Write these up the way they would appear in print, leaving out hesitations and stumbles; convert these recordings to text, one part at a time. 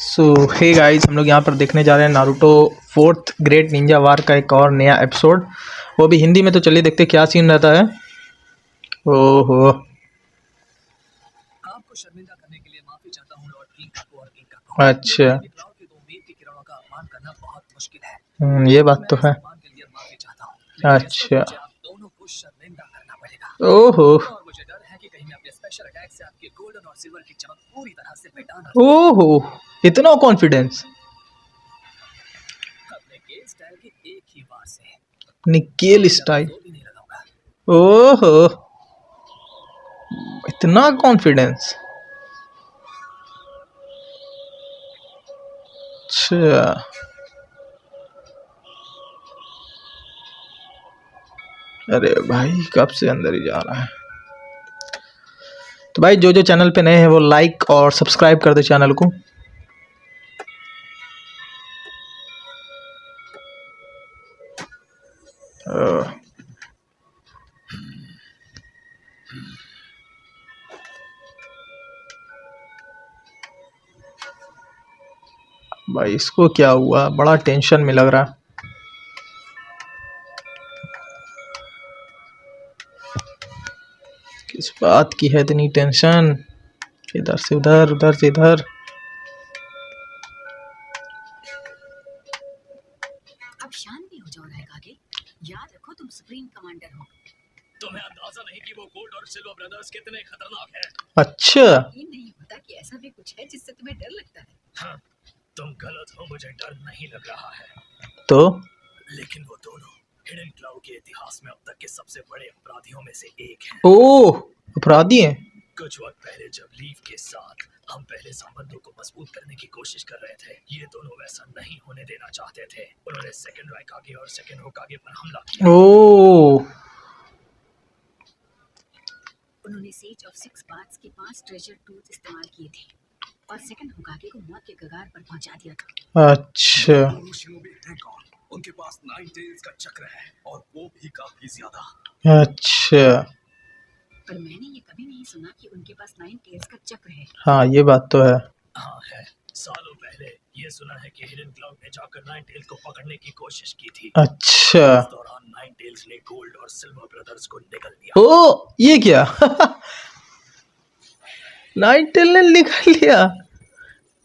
सो hey guys, हम लोग यहाँ पर देखने जा रहे हैं नारुतो फोर्थ ग्रेट निंजा वार का एक और नया एपिसोड, वो भी हिंदी में। तो चलिए देखते क्या सीन रहता है। ओहो, आपको शर्मिंदा करने के लिए माफी चाहता हूं लॉर्ड किंग काको और किंग काको। अच्छा। क्लाउड के दो वीर की किरणों का अपमान करना बहुत मुश्किल है। ये बात तो है। अपमान के लिए माफी चाहता हूं, लेकिन इस वक्त अच्छा। मुझे आप दोनों को शर्मिंदा करना पड़ेगा। ओहो और मुझे डर है कि कहीं मैं अपने स्पेशल अटैक से आपके गोल्डन और सिल्वर की चमक पूरी तरह से मिटा ना दूं। ओहो, इतना कॉन्फिडेंस अपने गेल स्टाइल के एक ही बार से निकेल स्टाइल। जोर भी नहीं लगाऊंगा। ओहो, इतना कॉन्फिडेंस। अच्छा, अरे भाई कब से अंदर ही जा रहा है। तो भाई जो जो चैनल पे नए हैं वो लाइक और सब्सक्राइब कर दे चैनल को। भाई इसको क्या हुआ, बड़ा टेंशन में लग रहा है। किस बात की है इतनी टेंशन? इधर से उधर, उधर से इधर। अब शांत भी हो जाओ कागे। याद रखो तुम सुप्रीम कमांडर हो। तुम्हें अंदाजा नहीं कि वो गोल्ड और सिल्वर ब्रदर्स कितने खतरनाक हैं। अच्छा, ये नहीं होता कि ऐसा भी कुछ है जिससे तुम्हें डर लगता है। हाँ, तुम गलत हो, मुझे डर नहीं लग रहा है। तो लेकिन वो दोनों हिडन क्लाउड के इतिहास में अब तक के सबसे बड़े अपराधियों में से एक हैं। ओह, अपराधी हैं। कुछ वक्त पहले जब लीव के साथ हम पहले संबंधों को मजबूत करने की कोशिश कर रहे थे, ये दोनों वैसा नहीं होने देना चाहते थे। उन्होंने सेकंड राइकागे और सेकंड होकागे पर हमला किया। ओह, उन्होंने सेज ऑफ सिक्स पाथ्स के 5 ट्रेजर टूल्स इस्तेमाल किए थे और सेकंड होकागे को मौत के कगार पर पहुंचा दिया था। अच्छा। दोनों शिनोबी हैं कौन? उनके पास 9 टेल्स का चक्र है और वो भी काफी ज्यादा। अच्छा, पर मैंने ये कभी नहीं सुना कि उनके पास 9 टेल्स का चक्र है। हाँ ये बात तो है। हाँ है। सालों पहले ये सुना है कि हिडन क्लाउड ने जाकर 9 टेल्स को पकड़ने की कोशिश की थी। अच्छा, इस दौरान 9 टेल्स ने गोल्ड और सिल्वर ब्रदर्स को निगल लिया। ओ ये क्या? नाइट टेल ने निकाल लिया?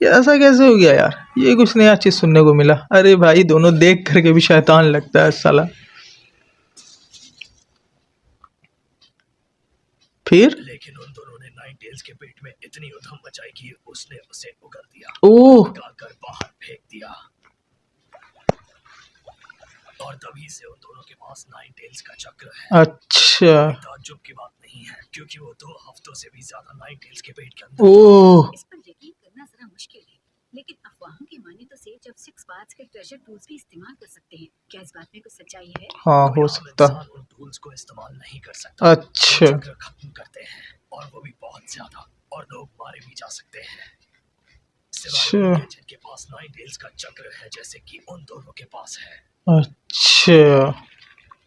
ये ऐसा कैसे हो गया यार? ये कुछ नया चीज सुनने को मिला। अरे भाई दोनों देख करके भी शैतान लगता है साला। फिर लेकिन उन दोनों ने 9 टेल्स के पेट में इतनी उधम मचाई कि उसने उसे उगल दिया, ओह, निकालकर बाहर फेंक दिया। और तभी से उन दोनों के पास 9 टेल्स का चक्र है। अच्छा, ताज्जुब की बात नहीं है, क्योंकि वो 2 हफ्तों से भी ज्यादा 9 टेल्स के पेट के अंदर। ओह, इस पर यकीन करना जरा मुश्किल है, लेकिन अफवाहों की माने तो सेज ऑफ सिक्स पाथ्स के ट्रेजर टूल्स भी इस्तेमाल कर सकते हैं। क्या इस बात में कुछ सच्चाई है? हाँ कोई हो आम सकता। इंसान उन टूल्स को इस्तेमाल नहीं कर सकता। अच्छा, वो चक्र खत्म करते हैं और वो भी बहुत ज्यादा, और लोग मारे भी जा सकते हैं। सिवाय उनके जिनके पास 9 टेल्स का चक्र है, जैसे कि उन दोनों के पास है। अच्छा,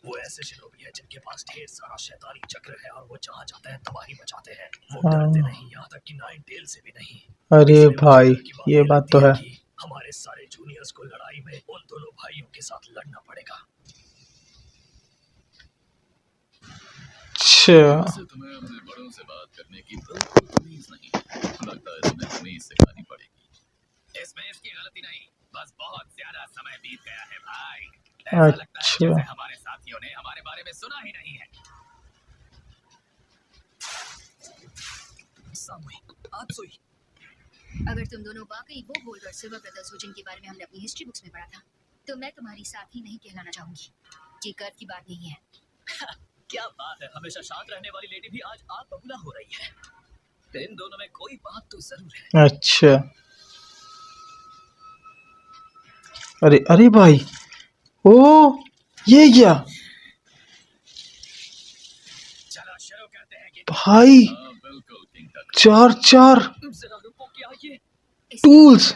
वो ऐसे शिनोबी है जिनके पास ढेर सारा शैतानी चक्र है और वो जहाँ जाते हैं तबाही मचाते हैं। वो डरते हाँ। नहीं, यहाँ तक कि 9 टेल से भी नहीं। अरे इसलिए मुझे भाई डर की ये बात तो लगती है। कि हमारे सारे जूनियर्स को लड़ाई में उन दोनों भाइयों के साथ लड़ना पड़ेगा। अच्छा, वैसे तुम्हें अपने बड़ों से बात करने की बिल्कुल तमीज नहीं है। लगता है तुम्हें तमीज सिखानी पड़ेगी। इसमें इसकी गलती नहीं, बस बहुत ज्यादा समय बीत गया है भाई। ऐसा लगता है जैसे अच्छा, हमारे साथियों ने हमारे बारे में सुना ही नहीं है। आप सोई। अगर तुम दोनों वाकई वो गोल्ड और सिल्वर ब्रदर्स हो जिनके बारे में हमने अपनी हिस्ट्री बुक्स में पढ़ा था, तो मैं तुम्हारी साथी नहीं कहलाना चाहूंगी। ये गर्व की बात नहीं है। क्या बात है, हमेशा शांत रहने वाली लेडी भी आज आग बबूला हो रही है। इन दोनों में कोई बात तो जरूर है। अच्छा। अरे अरे भाई, ओ ये क्या चलो शुरू करते हैं कि भाई? हाँ बिल्कुल किंग काका। चार चार जरा रुको, क्या ये? टूल्स।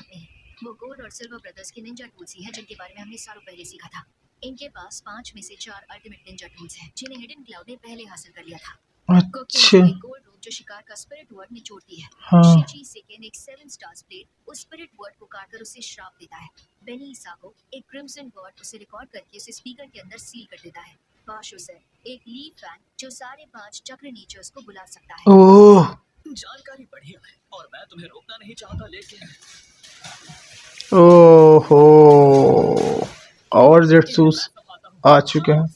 वो गोल्ड और सिल्वर ब्रदर्स के निंजा टूल्स ही हैं जिनके बारे में हमने सालों पहले सीखा था। इनके पास 5 में से 4 अल्टीमेट निंजा टूल्स हैं जिन्हें हिडन क्लाउड ने पहले हासिल कर लिया था। अच्छा, गोल्ड रूप जो शिकार का स्पिरिट वर्ड निचोड़ती है। हाँ। शिची सेकेन एक 7 स्टार्स प्लेट उस स्पिरिट वर्ड को काटकर उसे श्राप देता है। बेनी इसाको एक क्रिम्सन वर्ड उसे रिकॉर्ड करके उसे स्पीकर के अंदर सील कर देता है। बाशुसर एक लीफ फैन जो सारे 5 चक्र नेचर्स को बुला सकता है। ओह जानकारी बढ़िया है और मैं तुम्हें रोकना नहीं चाहता, लेकिन ओहो और जेटसूस आ चुके हैं।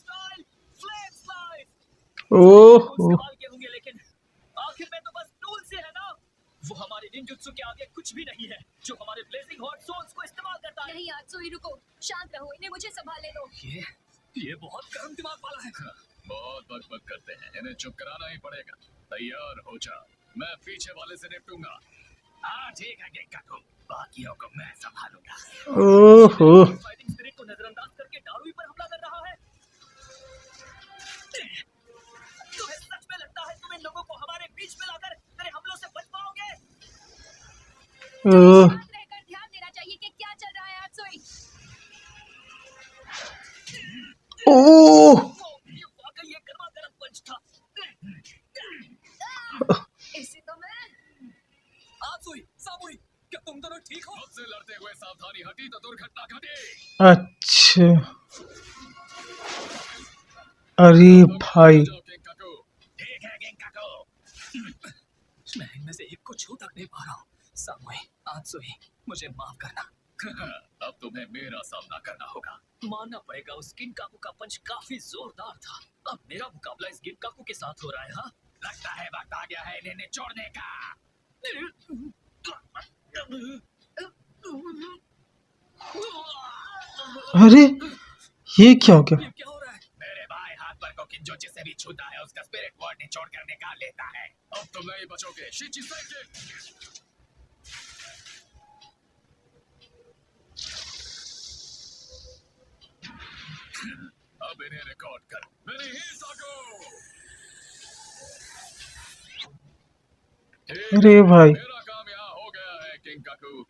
ओहो इस्तेमाल किए होंगे, लेकिन आखिर में तो बस टूल से है ना। वो हमारे निंजुत्सु के आगे कुछ भी नहीं है जो हमारे ब्लेजिंग हॉट सोल्स को इस्तेमाल करता है। नहीं आत्सुई, रुको, शांत रहो, इन्हें मुझे संभालने दो। ये बहुत गर्म दिमाग वाला है। बहुत बकबक करते हैं, इन्हें चुप कराना ही पड़ेगा। तैयार हो जा, मैं पीछे वाले से निपटूंगा। हाँ ठीक है गेंकाकू, बाकियों को मैं संभालूंगा। ओहो फाइटिंग स्पिरिट को नजरअंदाज करके डारुई पर हमला कर रहा है। तुम्हें सच में लगता है तुम इन लोगों को हमारे बीच में लाकर मेरे हमलों से बच पाओगे? ओह शांत रहकर ध्यान देना चाहिए कि क्या चल रहा है आत्सुई। ओह ये वाकई एक गर्मा-गर्म पंच था। इसे तो मैं आत्सुई, सामुई, क्या तुम दोनों ठीक हो? मुझसे लड़ते हुए सावधानी हटी तो दुर्घटना घटी। अच्छा अरे भाई गेंकाकू, ठीक है गेंकाकू। मैं इनमें से एक को छू तक नहीं पा रहा हूँ। सामुई, आत्सुई, मुझे माफ करना। अब तुम्हें मेरा सामना करना होगा। मानना पड़ेगा उस गिनकाकू का पंच काफी जोरदार था। अब मेरा मुकाबला इस गिनकाकू के साथ हो रहा है। हाँ, लगता है वक्त आ गया है इन्हें निचोड़ने का। अरे ये क्या हो गया? ये क्या हो रहा है? मेरे भाई हाथ पर को किंजो जिसे भी छूता है उसका स्पिरिट वर्ड निचोड़ कर निकाल लेता है। अब तुम नहीं बचोगे शिची सेकेन। अब इन्हें रिकॉर्ड कर। मेरी ही साको। अरे भाई मेरा काम यहाँ हो गया है गेंकाकू।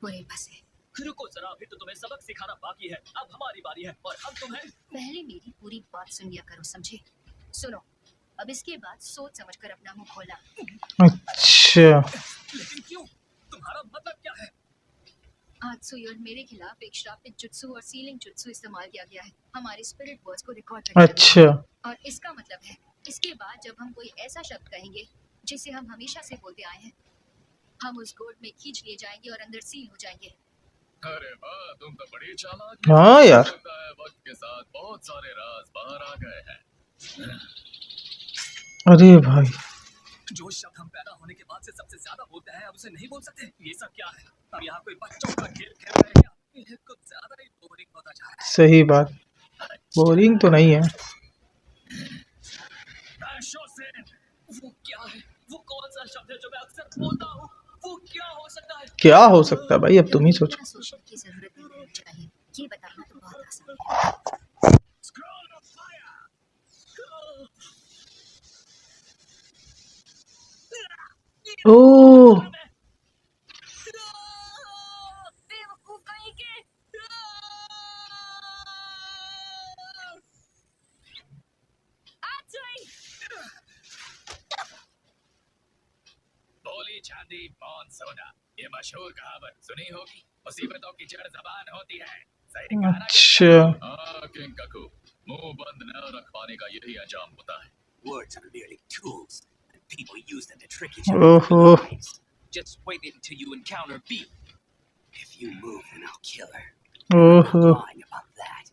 बुरे फंसे। रुको जरा, अभी तो तुम्हें सबक सिखाना बाकी है। अब हमारी बारी है और हम तुम्हें पहले मेरी पूरी बात सुन लिया करो, समझे? सुनो, अब इसके बाद सोच समझकर अपना मुंह खोलना। अच्छा लेकिन क्यों? तुम्हारा मतलब क्या है? आत्सुई और मेरे खिलाफ एक श्रापित जुत्सु और सीलिंग जुत्सु इस्तेमाल किया गया है हमारे स्पिरिट वर्ड्स को रिकॉर्ड करने के लिए। अच्छा और इसका मतलब है इसके बाद जब हम कोई ऐसा शब्द कहेंगे जिसे हम हमेशा से बोलते आए हैं, हम उस गोद में खींच लिए जाएंगे और अंदर सील हो जाएंगे। अरे वाह, तुम तो बड़ी चालाक हो। हाँ यार लगता है वक्त के साथ बहुत सारे राज बाहर आ गए हैं। अरे भाई जो शब्द हम पैदा होने के बाद से सबसे ज्यादा बोलते हैं, अब उसे नहीं बोल सकते। ये सब क्या है? हम यहाँ कोई बच्चों का खेल खेल रहे हैं क्या? ये कुछ ज्यादा ही बोरिंग होता जा रहा है। सही बात बोरिंग तो नहीं है। शोसेन, वो क्या है? वो कौन सा शब्द है जो मैं अक्सर बोलता हूँ? वो क्या हो सकता है? क्या हो सकता है भाई, अब तुम ही सोचो। इतना सोचने की जरूरत नहीं होनी चाहिए, ये बताना तो बहुत आसान है। Scroll of fire! ओह बेवकूफ कहीं के। आत्सुई! बोली चांदी मौन सोना, ये मशहूर कहावत सुनी होगी। मुसीबतों की जड़ जबान होती है। सही कहा ना? अच्छा हाँ गेंकाकू, मुंह बंद न रख पाने का यही अंजाम होता है। Words are merely tools, and people use them to trick each other with ओहो lies. Just wait until you encounter B. If you move, then I'll kill her. ओहो Lying about that.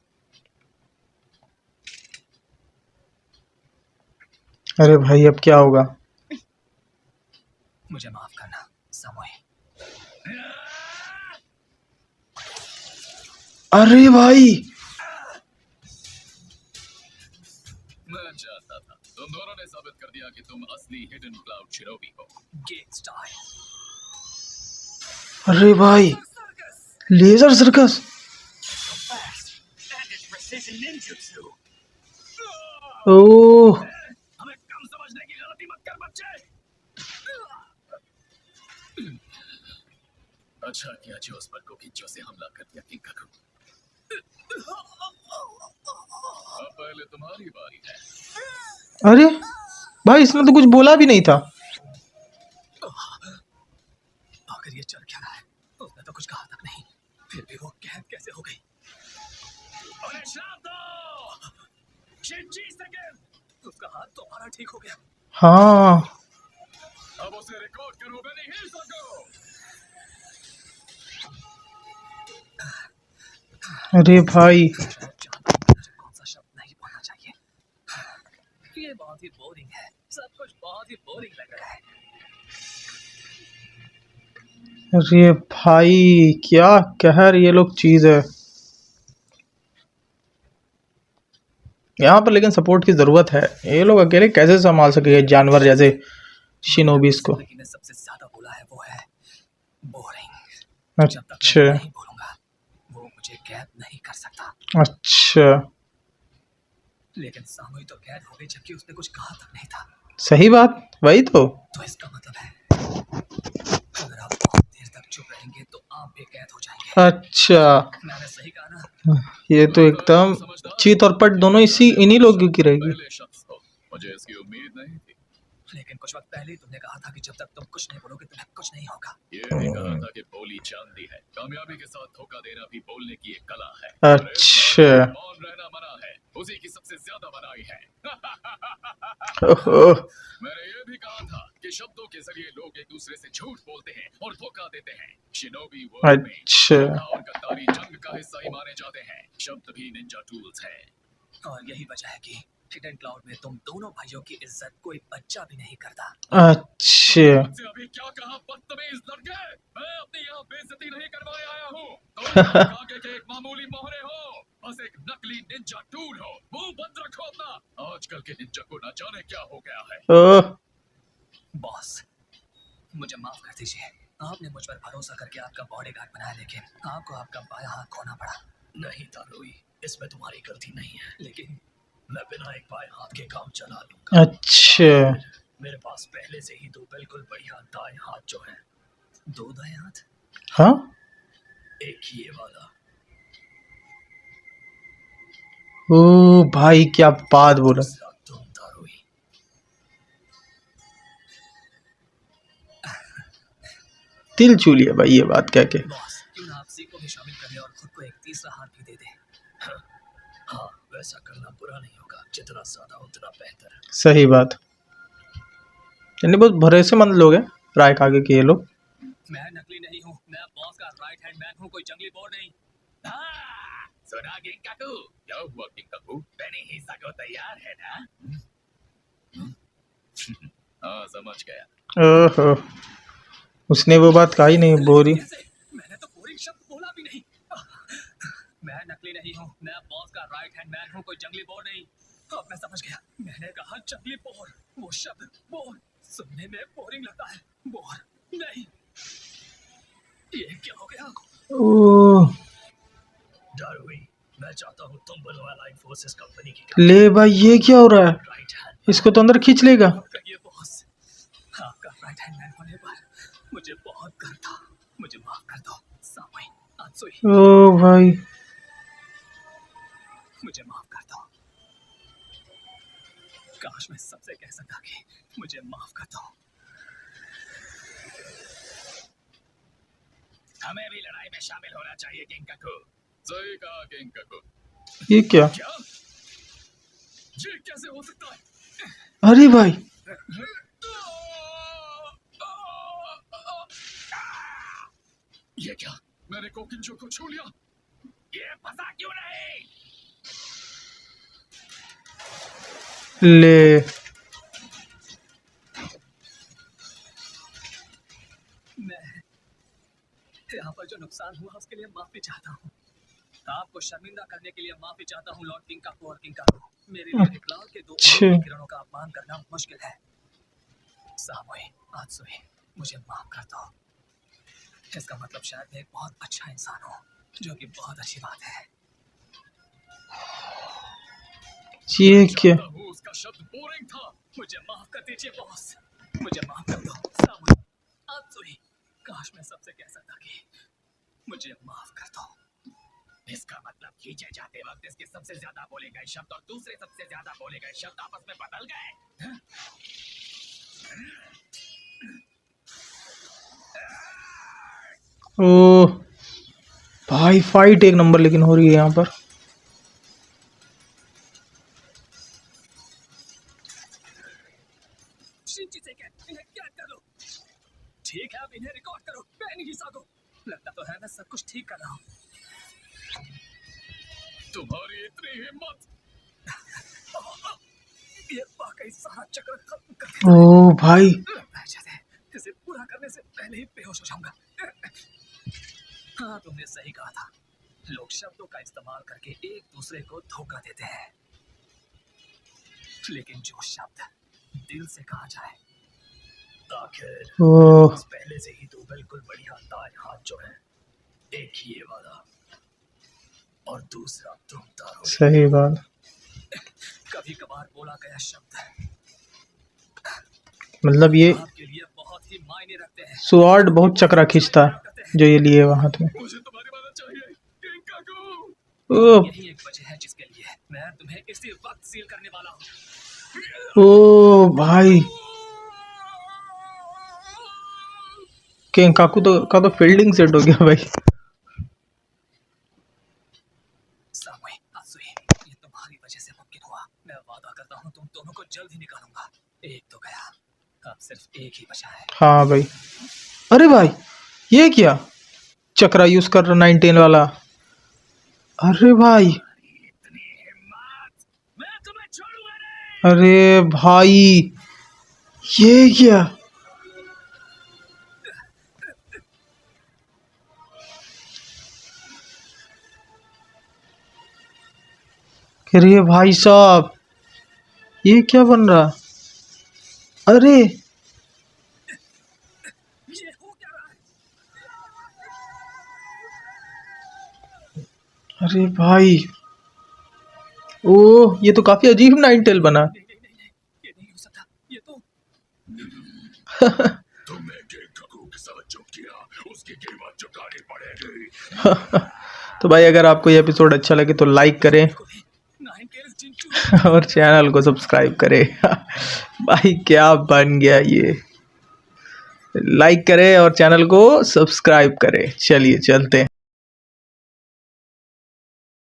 अरे भाई अब क्या होगा? मुझे माफ करना सामुई। अरे भाई मैं चाहता था, तुम दोनों ने साबित कर दिया कि तुम असली हिडन क्लाउड शिरोबी हो। गेट स्टाइल अरे भाई laser circus Fast. And it's precision ninjutsu. ओह हमें कम समझने की गलती मत कर बच्चे। अच्छा किया जो उस पर को किंजो से हमला कर दिया गेंकाकू। अब पहले तुम्हारी बारी है। अरे भाई इसने तो कुछ बोला भी नहीं था। आखिर ये चल क्या रहा है? उसने तो कुछ कहा तक नहीं, फिर भी वो कैद कैसे हो गई? उन्हें श्राप दो! शिनजी सेकंड! उसका हाथ दोबारा ठीक हो गया। हाँ अब उसे रिकॉर्ड करो बेनी हिसाको। अरे भाई शायद जानता हूँ मुझे कौन सा शब्द नहीं बोलना चाहिए। ये बहुत ही बोरिंग है, सब कुछ बहुत ही बोरिंग लग रहा है। अरे भाई क्या कहर ये लोग चीज है यहाँ पर, लेकिन सपोर्ट की जरूरत है। ये लोग अकेले कैसे संभाल सके जानवर जैसे शिनोबीस को। जिंदगी में सबसे ज्यादा बोला है वो है बोरिंग। जब तक अच्छा मैं नहीं बोलूंगा वो मुझे कैद नहीं कर सकता। अच्छा लेकिन सामूही तो कैद हो गई जबकि उसने कुछ कहा तक नहीं था। सही बात, वही तो। तो इसका मतलब है अगर आप बहुत देर तक चुप रहेंगे तो आप भी कैद हो जाएंगे। अच्छा मैंने सही कहा ना? ये तो एकदम चीत और पट दोनों इन्हीं लोगों की रहेगी। पहले शख्स हो, मुझे इसकी उम्मीद नहीं थी। लेकिन कुछ वक्त पहले ही तुमने कहा था कि जब तक तुम कुछ नहीं बोलोगे तुम्हें कुछ नहीं होगा। ये भी कहा था कि बोली चांदी है, कामयाबी के साथ धोखा देना भी बोलने की एक कला है। अच्छा मौन रहना मना है, उसी की सबसे ज्यादा बनाई है। ओहो, मैंने ये भी कहा था कि शब्दों के जरिए लोग एक दूसरे से झूठ बोलते हैं और धोखा देते हैं। शिनोबी वर्ल्ड में अच्छा धोखा और गद्दारी जंग का हिस्सा ही माने जाते हैं। शब्द भी निंजा टूल्स हैं। और यही वजह है कि हिडन क्लाउड में तुम दोनों भाइयों की इज्जत कोई बच्चा भी नहीं करता। अच्छा मुझसे अभी क्या कहा बदतमीज लड़के? मैं अपनी यहाँ बेइज्जती नहीं करवाने आया हूँ। तुम आगे के एक मामूली मोहरे हो, बस एक नकली निंजा टूल हो। मुंह बंद रखो अपना। आजकल के निंजा को न जाने क्या हो गया है। ओह बॉस मुझे माफ कर दीजिए, आपने मुझ पर भरोसा करके आपका बॉडीगार्ड बनाया लेकिन आपको आपका बायां हाथ खोना पड़ा। नहीं तारोई, इसमें तुम्हारी गलती नहीं है, लेकिन मैं बिना एक बाएं हाथ के काम चला लूंगा। अच्छा मेरे पास पहले से ही दो बिल्कुल बढ़िया दाएं हाथ जो हैं। दो दाएं हाथ? हाँ एक ये वाला, ओ भाई क्या बात बोला। दूसरा तुम तारोई। दिल छू लिया भाई ये बात कह के। बॉस क्यों ना आप सी को भी शामिल कर ले और खुद को एक तीसरा हाथ भी दे दे। हाँ, वैसा करना बुरा नहीं होगा, जितना ज्यादा उतना बेहतर। सही बात, यानी बहुत भरोसेमंद लोग हैं राय आगे के ये लोग। मैं नकली नहीं हूँ, मैं बॉस का राइट हैंड मैन हूँ, कोई जंगली बोर नहीं। हाँ, सुना गिंकाकू? क्या हुआ गिंकाकू? बेनी हिसाको तैयार है ना? हाँ समझ गया। ओहो उसने वो बात कही नहीं, बोरी। कैसे? मैंने तो बोरिंग शब्द बोला भी नहीं। मैं नकली नहीं हूँ, मैं बॉस का राइट हैंड मैन हूँ, कोई जंगली बोर नहीं। अब मैं समझ गया, मैंने कहा जंगली बोर। वो शब्द बोर सुनने में बोरिंग लगता है, बोर नहीं। ये क्या हो गया? ओह तारोई, मैं चाहता हूँ तुम बनो अलाइड फोर्सेस कंपनी की ले भाई ये क्या हो रहा है, राइट हैंड। इसको तो अंदर खींच लेगा। कहिए बॉस, आपका राइट हैंड मैन होने पर मुझे बहुत गर्व था, मुझे माफ कर दो। सामूई आत्सुई, ओ भाई मुझे माफ कर दो। काश मैं सबसे कह सकता कि मुझे माफ कर दो। हमें भी लड़ाई में शामिल होना चाहिए गिंकाकू। सही कहा गिंकाकू। ये क्या, क्या? ये कैसे हो सकता है? अरे भाई ये क्या? मैंने कोकिंजो को छू लिया। ये फंसा क्यों नहीं? ले मैं यहाँ पर जो नुकसान हुआ उसके लिए माफी चाहता हूँ। आपको शर्मिंदा करने के लिए माफी चाहता हूँ लॉर्ड किंकाकू और किंकाकू। मेरे लिए क्लाउड के दो अच्छा। किरणों का अपमान करना मुश्किल है। सामूई आत्सुई, मुझे माफ कर दो। इसका मतलब शायद मैं एक बहुत अच्छा इंसान हूँ, जो कि बहुत अच्छी बात है। ये क्या, जानता हूँ उसका शब्द बोरिंग था। मुझे माफ कर दीजिए बॉस, मुझे माफ कर दो। सामूई आत्सुई, काश मैं सबसे कह सकता कि मुझे माफ कर दो। इसका मतलब खींचे जाते वक्त इसके सबसे ज्यादा बोले गए शब्द और दूसरे सबसे ज्यादा बोले गए शब्द आपस में बदल गए। ओ भाई फाइट एक नंबर लेकिन हो रही है यहाँ पर। शिंची से कह, इन्हें कैद कर लो। ठीक है, अब इन्हें रिकॉर्ड करो। बैनी हिसागो, लगता तो है मैं सब कुछ ठीक कर रहा हूँ। तुम्हारी इतनी हिम्मत। ये वाकई सारा चक्र खत्म कर देता है। ओ भाई लगता है जैसे इसे पूरा करने से पहले ही बेहोश हो जाऊंगा। हाँ, तुमने सही कहा था। लोग शब्दों का इस्तेमाल करके एक दूसरे को धोखा देते हैं, लेकिन जो शब्द दिल से कहा जाए, आखिर ओ पहले से ही तो बिल्कुल बढ़िया दाएं हाथ जो है, एक ही ये वाला और दूसरा तुम तारो। सही बात। कभी कभार बोला गया शब्द मतलब ये आपके लिए बहुत ही मायने रखते हैं। स्वॉर्ड बहुत चक्रा खींचता जो ये लिए हुआ हाथ में। मुझे तुम्हारी मदद चाहिए किंकाकू। ओ यही एक वजह है जिसके लिए मैं तुम्हें इसी वक्त सील करने वाला हूँ। ओ भाई केंकाकू तो का तो फील्डिंग सेट हो गया भाई। सामुई, आत्सुई, ये तुम्हारी वजह से मुमकिन हुआ। मैं वादा करता हूँ तुम दोनों को जल्द ही निकालूंगा। एक तो गया, अब सिर्फ एक ही बचा है। हाँ भाई। अरे भाई ये क्या चक्रा यूज कर रहा 19 वाला। अरे भाई मैं तुम्हें छोड़ूंगा नहीं। अरे भाई ये क्या। अरे भाई साहब ये क्या बन रहा। अरे ये हो क्या रहा है? अरे भाई ओ ये तो काफी अजीब नाइन टेल बना। नहीं, ये नहीं हो सकता। ये तो तुमने किंकाकू के साथ जो किया उसकी कीमत चुकानी पड़ेगी। तो भाई अगर आपको ये एपिसोड अच्छा लगे तो लाइक करें नाइन टेल्स जिंचू। और चैनल को सब्सक्राइब करें। भाई क्या बन गया ये। लाइक करें और चैनल को सब्सक्राइब करें। चलिए चलते हैं।